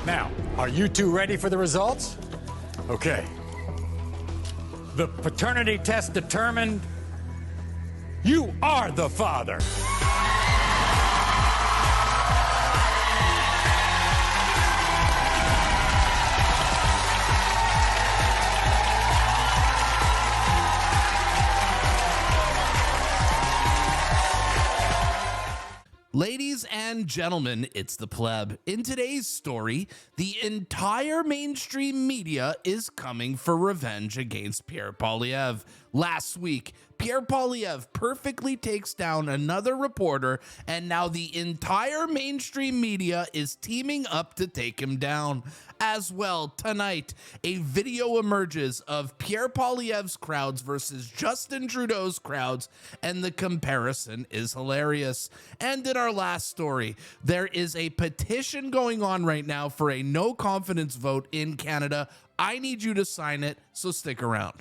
Now, are you two ready for the results? Okay. The paternity test determined you are the father. Ladies and gentlemen, it's the Pleb. In today's story, the entire mainstream media is coming for revenge against Pierre Poilievre. Last week, Pierre Poilievre perfectly takes down another reporter, and now the entire mainstream media is teaming up to take him down. As well, tonight, a video emerges of Pierre Poilievre's crowds versus Justin Trudeau's crowds, and the comparison is hilarious. And in our last story, there is a petition going on right now for a no confidence vote in Canada. I need you to sign it, so stick around.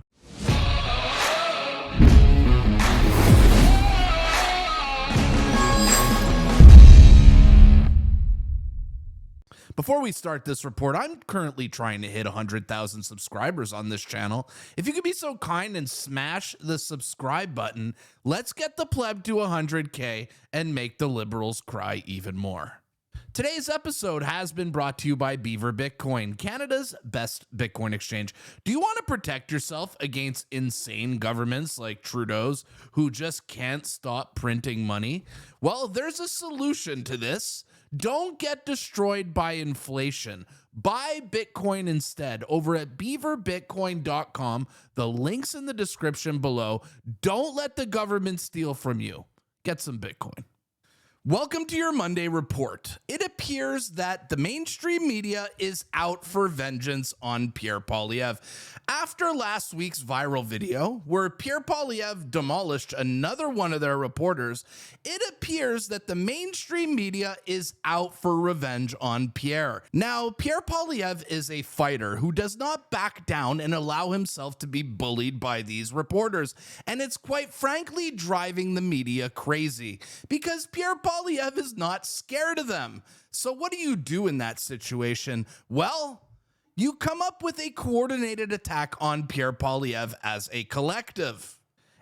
Before we start this report, I'm currently trying to hit 100,000 subscribers on this channel. If you could be so kind and smash the subscribe button, let's get the Pleb to 100K and make the liberals cry even more. Today's episode has been brought to you by Beaver Bitcoin, Canada's best Bitcoin exchange. Do you want to protect yourself against insane governments like Trudeau's who just can't stop printing money? Well, there's a solution to this. Don't get destroyed by inflation. Buy Bitcoin instead over at beaverbitcoin.com. The link's in the description below. Don't let the government steal from you. Get some Bitcoin. Welcome to your Monday report. It appears that the mainstream media is out for vengeance on Pierre Poilievre. After last week's viral video where Pierre Poilievre demolished another one of their reporters, it appears that the mainstream media is out for revenge on Pierre. Now, Pierre Poilievre is a fighter who does not back down and allow himself to be bullied by these reporters, and it's quite frankly driving the media crazy because Pierre Poilievre is not scared of them. So what do you do in that situation? Well, you come up with a coordinated attack on Pierre Poilievre as a collective.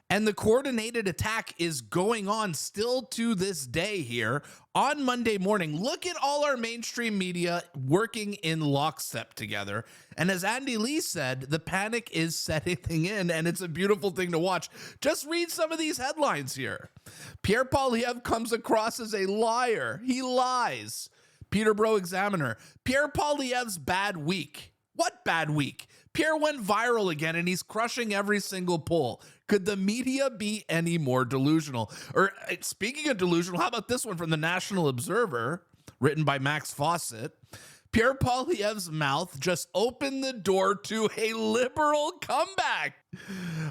And the coordinated attack is going on still to this day here on Monday morning. Look at all our mainstream media working in lockstep together. And as Andy Lee said, the panic is setting in, and it's a beautiful thing to watch. Just read some of these headlines here. Pierre Poilievre comes across as a liar. He lies. Peterborough Examiner. Pierre Poilievre's bad week. What bad week? Pierre went viral again and he's crushing every single poll. Could the media be any more delusional? Or speaking of delusional, how about this one from the National Observer, written by Max Fawcett? Pierre Poilievre's mouth just opened the door to a liberal comeback.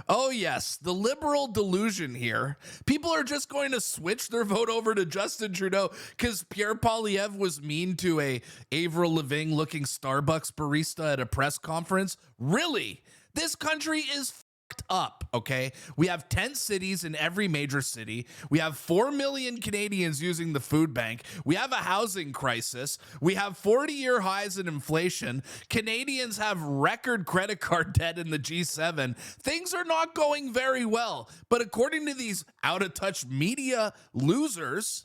Oh yes, the liberal delusion here. People are just going to switch their vote over to Justin Trudeau because Pierre Poilievre was mean to a Avril Lavigne looking Starbucks barista at a press conference. Really? This country is fucked up, okay? We have 10 cities in every major city. We have 4 million Canadians using the food bank. We have a housing crisis. We have 40-year highs in inflation. Canadians have record credit card debt in the G7. Things are not going very well. But according to these out-of-touch media losers,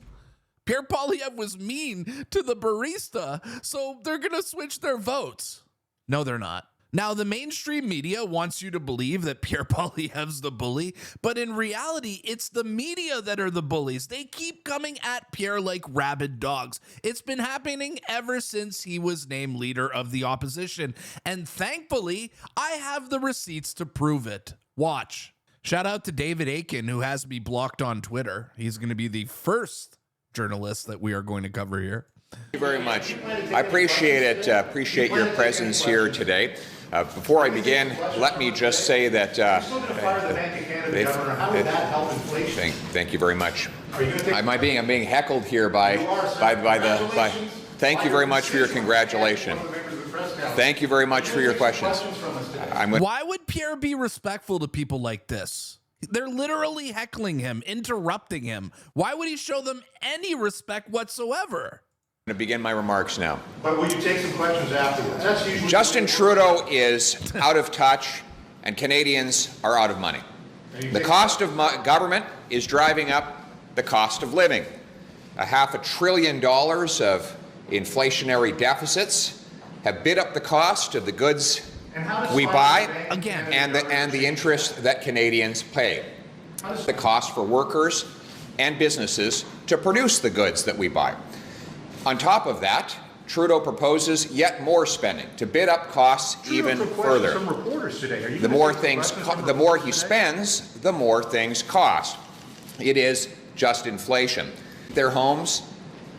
Pierre Poilievre was mean to the barista, so they're going to switch their votes. No, they're not. Now, the mainstream media wants you to believe that Pierre Poilievre's the bully, but in reality, it's the media that are the bullies. They keep coming at Pierre like rabid dogs. It's been happening ever since he was named leader of the opposition, and thankfully, I have the receipts to prove it. Watch. Shout out to David Aiken, who has me blocked on Twitter. He's going to be the first journalist that we are going to cover here. Thank you very much. I appreciate it. Appreciate your presence here today. Before I begin, let me just say that thank you very much. I'm being heckled here by. Thank you very much for your congratulations. Thank you very much for your questions. Why would Pierre be respectful to people like this? They're literally heckling him, interrupting him. Why would he show them any respect whatsoever? I'm going to begin my remarks now. But will you take some questions afterwards? That's usually Justin Trudeau is out of touch, and Canadians are out of money. The cost of government is driving up the cost of living. $500 billion of inflationary deficits have bid up the cost of the goods we buy and the interest that Canadians pay. The cost for workers and businesses to produce the goods that we buy. On top of that, Trudeau proposes yet more spending to bid up costs even further. Some reporters today. The more he spends, the more things cost. It is just inflation. Their homes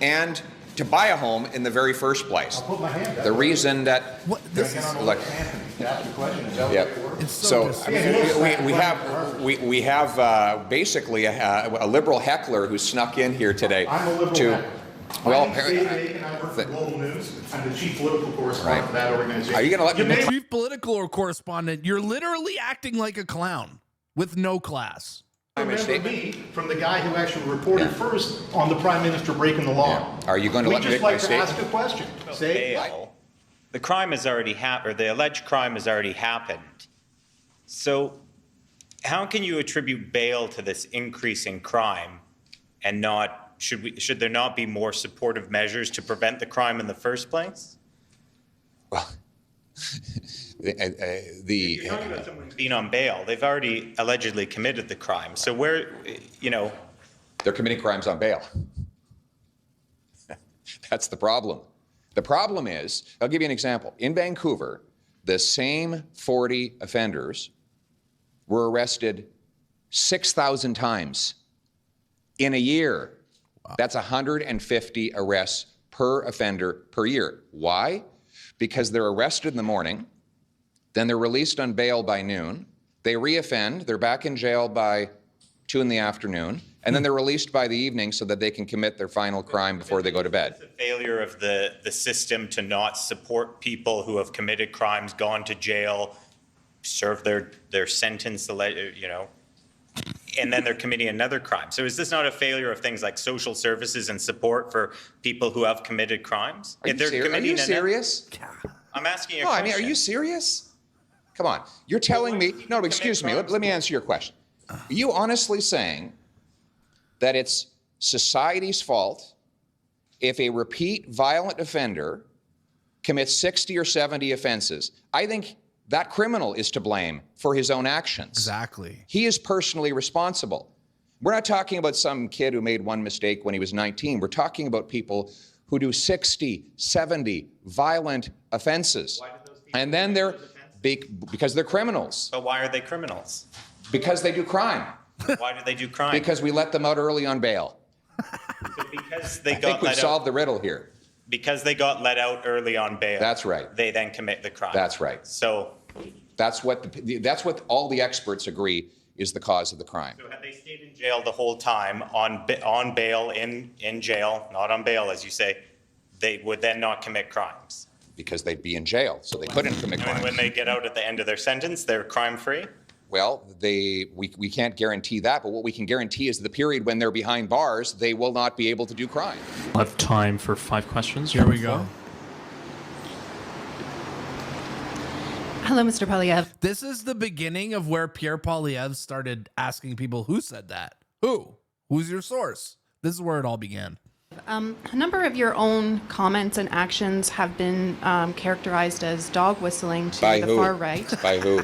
and to buy a home in the very first place. I'll put my hand up. The reason that look. So we have basically a liberal heckler who snuck in here today. I'm a liberal heckler. Well, apparently, I work for Global News. I'm the chief political correspondent for that organization. Are you going to let me? Chief political correspondent, you're literally acting like a clown with no class. Remember me from the guy who actually reported first on the Prime Minister breaking the law. Yeah. Are you going to let me make my statement? We just like to ask a question. Say, the crime has already happened, or the alleged crime has already happened. So how can you attribute bail to this increase in crime and not, should there not be more supportive measures to prevent the crime in the first place? Well, You're talking about someone being on bail. They've already allegedly committed the crime. So where, they're committing crimes on bail. That's the problem. The problem is, I'll give you an example. In Vancouver, the same 40 offenders were arrested 6,000 times in a year. Wow. That's 150 arrests per offender per year. Why? Because they're arrested in the morning, then they're released on bail by noon, they reoffend, they're back in jail by 2 in the afternoon, and then they're released by the evening so that they can commit their final crime before they go to bed. It's a failure of the system to not support people who have committed crimes, gone to jail, served their sentence, and then they're committing another crime. So is this not a failure of things like social services and support for people who have committed crimes? Are you serious? I'm asking you a question. No, I mean, are you serious? Come on. You're telling me, no, excuse me, let me answer your question. Are you honestly saying that it's society's fault if a repeat violent offender commits 60 or 70 offenses? I think that criminal is to blame for his own actions. Exactly. He is personally responsible. We're not talking about some kid who made one mistake when he was 19. We're talking about people who do 60, 70 violent offenses. Why do those people and then they're, because they're criminals. But why are they criminals? Because they do crime. Why do they do crime? Because we let them out early on bail. So because they I think we've solved the riddle here. Because they got let out early on bail. That's right. They then commit the crime. That's right. So that's what all the experts agree is the cause of the crime. So had they stayed in jail the whole time on bail in jail, not on bail as you say, they would then not commit crimes. Because they'd be in jail, so they couldn't commit crimes. And when they get out at the end of their sentence, they're crime-free? Well, we can't guarantee that, but what we can guarantee is the period when they're behind bars, they will not be able to do crime. We'll have time for 5 questions. Here we go. Hello, Mr. Poilievre. This is the beginning of where Pierre Poilievre started asking people who said that. Who? Who's your source? This is where it all began. A number of your own comments and actions have been characterized as dog whistling to the far right. By who?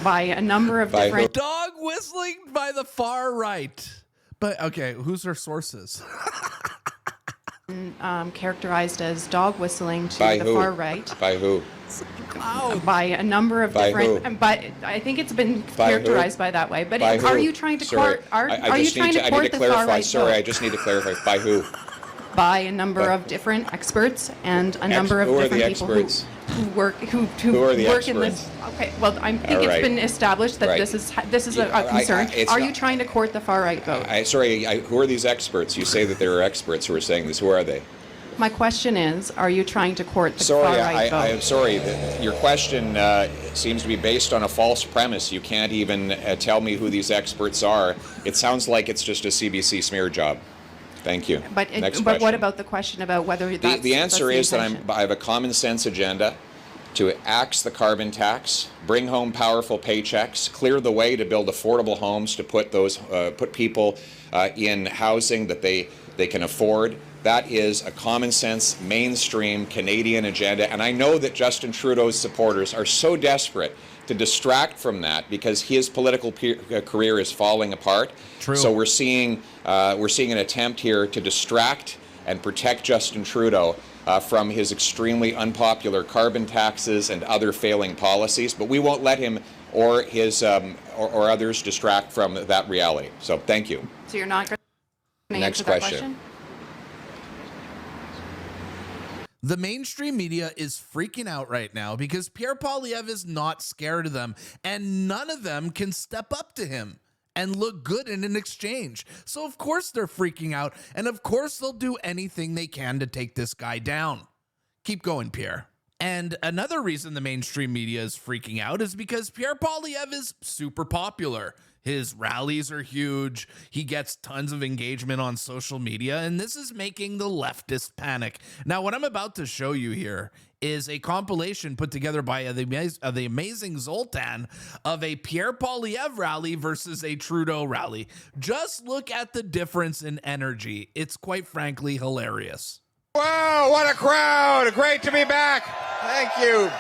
By a number of different... Dog whistling by the far right. But, okay, who's her sources? Characterized as dog whistling to by the who? Far right. By who? By a number of by different... Who? But I think it's been by characterized who? by that way. But by are who? you trying to Sorry. court... Are you trying to court the far right Sorry, vote? I just need to clarify. By who? By a number of different experts and a number of different people who work in this. Okay, well, I think it's been established that this is a concern. Are you trying to court the far right vote? Who are these experts? You say that there are experts who are saying this. Who are they? My question is, are you trying to court the far right vote? I'm sorry. Your question seems to be based on a false premise. You can't even tell me who these experts are. It sounds like it's just a CBC smear job. Thank you. But Next what question. about the question about whether that's The answer that's is that intention? I have a common sense agenda to axe the carbon tax, bring home powerful paychecks, clear the way to build affordable homes, to put those put people in housing that they can afford. That is a common sense, mainstream Canadian agenda, and I know that Justin Trudeau's supporters are so desperate to distract from that because his political career is falling apart. True. So we're seeing an attempt here to distract and protect Justin Trudeau from his extremely unpopular carbon taxes and other failing policies, but we won't let him or his or others distract from that reality. So thank you. So you're not going to Next answer that question. The mainstream media is freaking out right now because Pierre Poilievre is not scared of them, and none of them can step up to him and look good in an exchange. So of course they're freaking out, and of course they'll do anything they can to take this guy down. Keep going, Pierre. And another reason the mainstream media is freaking out is because Pierre Poilievre is super popular. His rallies are huge. He gets tons of engagement on social media, and this is making the leftists panic. Now, what I'm about to show you here is a compilation put together by the amazing Zoltan of a Pierre Poilievre rally versus a Trudeau rally. Just look at the difference in energy. It's quite frankly hilarious. Wow, what a crowd! Great to be back. Thank you.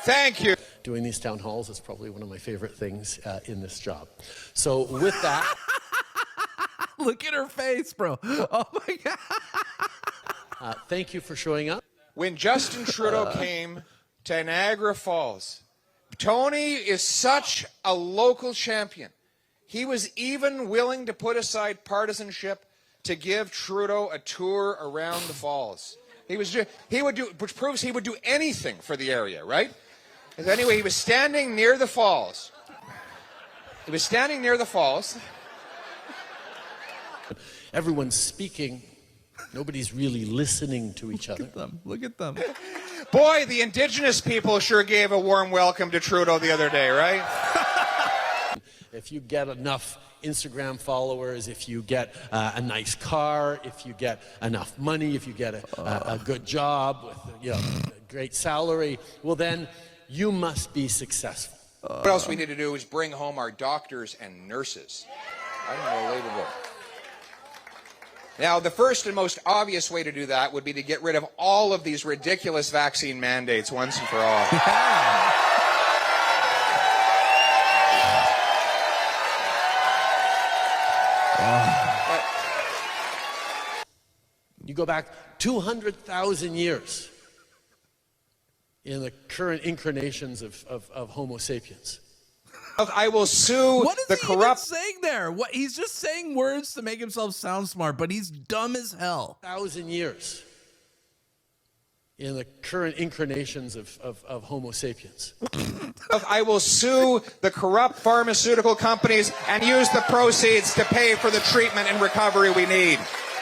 Thank you. Doing these town halls is probably one of my favorite things in this job. So with that... Look at her face, bro. Oh my God. Thank you for showing up. When Justin Trudeau came to Niagara Falls, Tony is such a local champion. He was even willing to put aside partisanship to give Trudeau a tour around the falls. Which proves he would do anything for the area, right? Anyway, he was standing near the falls. Everyone's speaking. Nobody's really listening to each other. Look at them. Boy, the Indigenous people sure gave a warm welcome to Trudeau the other day, right? If you get enough Instagram followers, if you get a nice car, if you get enough money, if you get a good job with a great salary, well then you must be successful. What else we need to do is bring home our doctors and nurses. Unbelievable. Now, the first and most obvious way to do that would be to get rid of all of these ridiculous vaccine mandates once and for all. You go back 200,000 years in the current incarnations of Homo sapiens. I will sue what is the he corrupt. even saying there? What, he's just saying words to make himself sound smart, but he's dumb as hell. 1,000 years in the current incarnations of Homo sapiens. I will sue the corrupt pharmaceutical companies and use the proceeds to pay for the treatment and recovery we need.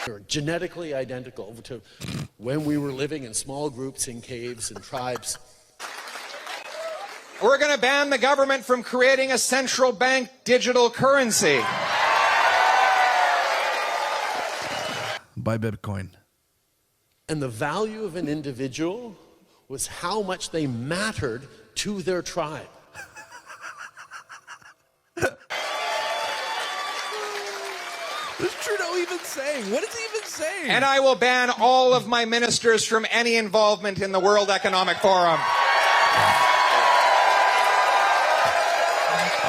We're genetically identical to when we were living in small groups in caves and tribes. We're going to ban the government from creating a central bank digital currency. Buy Bitcoin. And the value of an individual was how much they mattered to their tribe. What's Trudeau even saying? What is he even saying? And I will ban all of my ministers from any involvement in the World Economic Forum.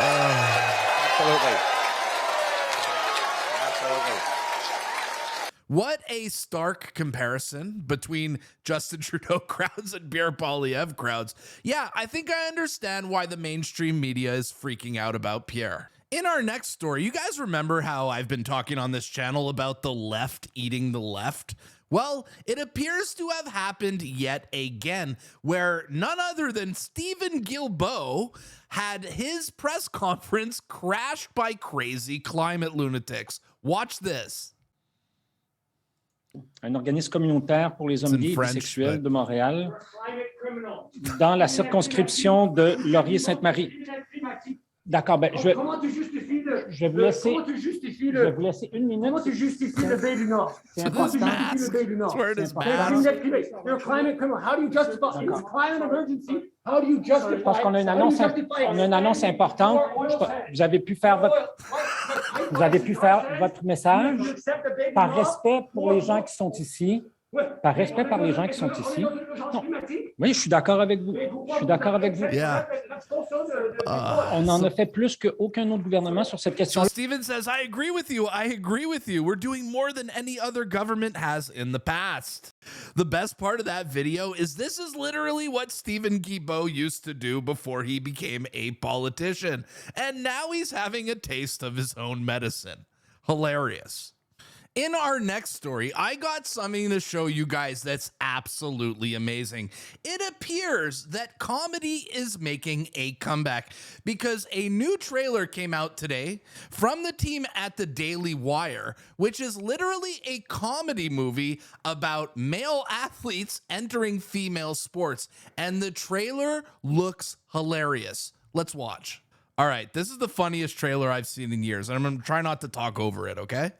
Absolutely. What a stark comparison between Justin Trudeau crowds and Pierre Poilievre crowds. Yeah, I think I understand why the mainstream media is freaking out about Pierre. In our next story, you guys remember how I've been talking on this channel about the left eating the left? Well, it appears to have happened yet again, where none other than Stephen Guilbeault had his press conference crashed by crazy climate lunatics. Watch this. Un organisme communautaire pour les hommes gays et bisexuels de Montréal, dans la circonscription de Laurier-Sainte-Marie. D'accord, ben je vais vous laisser. Je vais vous laisser une minute. Comment tu justifies le baie du Nord? C'est important. Where does You're a climate criminal. How do you justify? It's a climate emergency. How do you justify? Parce qu'on a une annonce importante. Vous avez pu faire votre message par respect pour les gens qui sont ici. Par respect par les gens qui sont ici. Non. Oui, je suis d'accord avec vous. Yeah. On en a fait plus qu'aucun autre gouvernement sur cette question. So Steven says, I agree with you. We're doing more than any other government has in the past. The best part of that video is this is literally what Stephen Guilbeault used to do before he became a politician. And now he's having a taste of his own medicine. Hilarious. In our next story, I got something to show you guys that's absolutely amazing. It appears that comedy is making a comeback because a new trailer came out today from the team at the Daily Wire, which is literally a comedy movie about male athletes entering female sports. And the trailer looks hilarious. Let's watch. All right, this is the funniest trailer I've seen in years, and I'm going to try not to talk over it, okay?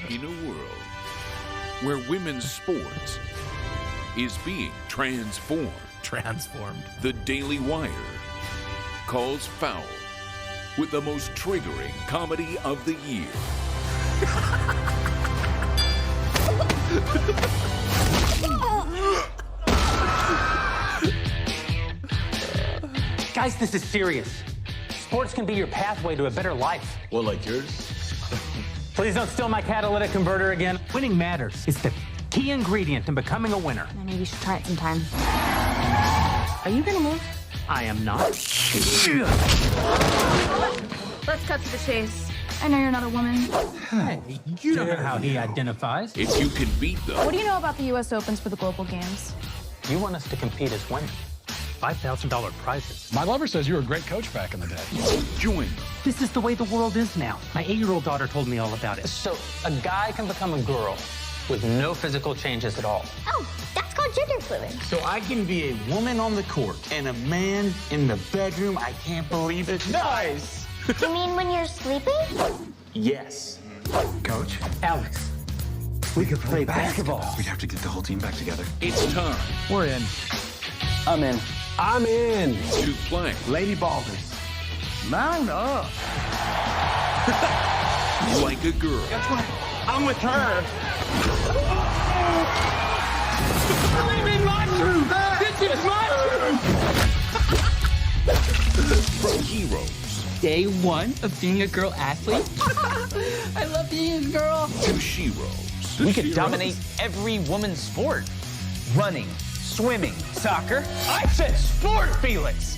In a world where women's sports is being transformed, the Daily Wire calls foul with the most triggering comedy of the year. Guys, this is serious. Sports can be your pathway to a better life. Well, like yours? Please don't steal my catalytic converter again. Winning matters. It's the key ingredient in becoming a winner. Maybe you should try it sometime. Are you gonna move? I am not. Let's cut to the chase. I know you're not a woman. Hey, you know how he identifies. If you can beat them. What do you know about the U.S. Opens for the Global Games? You want us to compete as women. $5,000 prizes. My lover says you were a great coach back in the day. Join them. This is the way the world is now. My 8-year-old daughter told me all about it. So a guy can become a girl with no physical changes at all. Oh, that's called gender fluid. So I can be a woman on the court and a man in the bedroom. I can't believe it. Nice. You mean when you're sleeping? Yes. Coach? Alex, we could play basketball. We'd have to get the whole team back together. It's time. We're in. I'm in. I'm in. To play. Lady Balders. Mount up. Like a girl. That's right. I'm with her. I'm in my truth. This is my truth. From heroes. Day one of being a girl athlete. I love being a girl. To sheroes. We could dominate every woman's sport. Running, swimming, soccer. I said sport, Felix.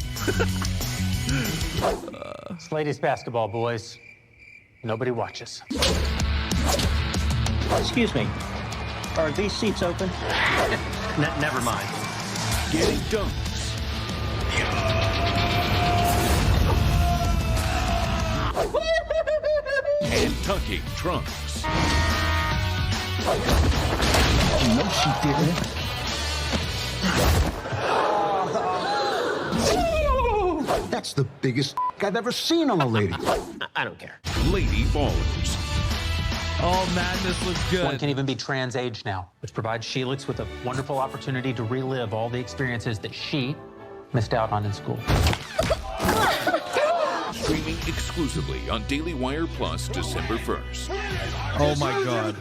It's ladies basketball, boys. Nobody watches. Excuse me. Are these seats open? Never mind. Getting dunks. And tucking trunks. No, she didn't. That's the biggest I've ever seen on a lady. I don't care. Lady Ballers. Oh man, this looks good. One can even be trans age now, which provides Sheelix with a wonderful opportunity to relive all the experiences that she missed out on in school. Streaming exclusively on Daily Wire Plus December 1st. Oh my God.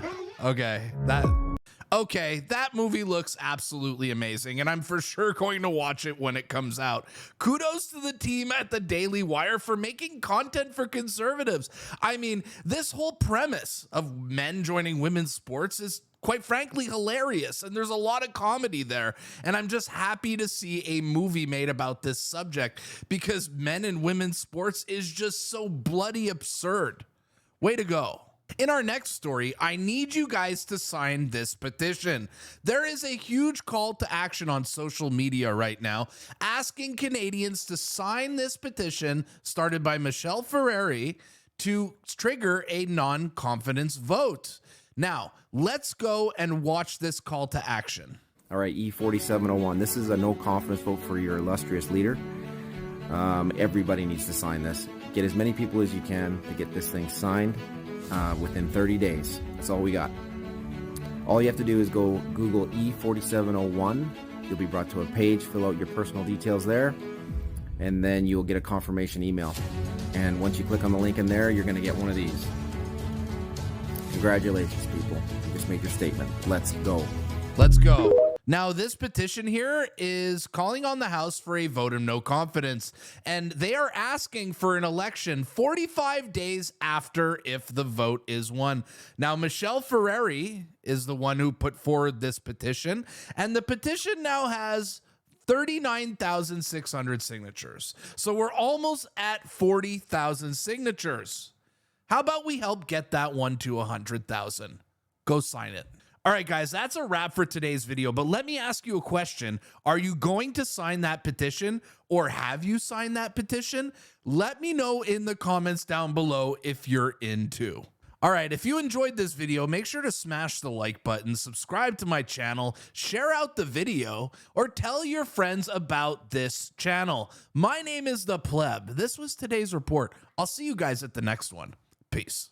Okay, that movie looks absolutely amazing, and I'm for sure going to watch it when it comes out. Kudos to the team at the Daily Wire for making content for conservatives. I mean, this whole premise of men joining women's sports is quite frankly hilarious, and there's a lot of comedy there, and I'm just happy to see a movie made about this subject because men and women's sports is just so bloody absurd. Way to go. In our next story, I need you guys to sign this petition. There is a huge call to action on social media right now, asking Canadians to sign this petition started by Michelle Ferreri to trigger a non-confidence vote. Now, let's go and watch this call to action. All right, E4701, this is a no confidence vote for your illustrious leader. Everybody needs to sign this. Get as many people as you can to get this thing signed. within 30 days. That's all we got. All you have to do is go Google E4701. You'll be brought to a page, fill out your personal details there, and then you'll get a confirmation email. And once you click on the link in there, you're going to get one of these. Congratulations, people. You just made your statement. Let's go. Let's go. Now, this petition here is calling on the House for a vote of no confidence, and they are asking for an election 45 days after if the vote is won. Now, Michelle Ferreri is the one who put forward this petition, and the petition now has 39,600 signatures. So we're almost at 40,000 signatures. How about we help get that one to 100,000? Go sign it. All right, guys, that's a wrap for today's video, but let me ask you a question. Are you going to sign that petition, or have you signed that petition? Let me know in the comments down below if you're into. All right, if you enjoyed this video, make sure to smash the like button, subscribe to my channel, share out the video, or tell your friends about this channel. My name is the Pleb. This was today's report. I'll see you guys at the next one. Peace.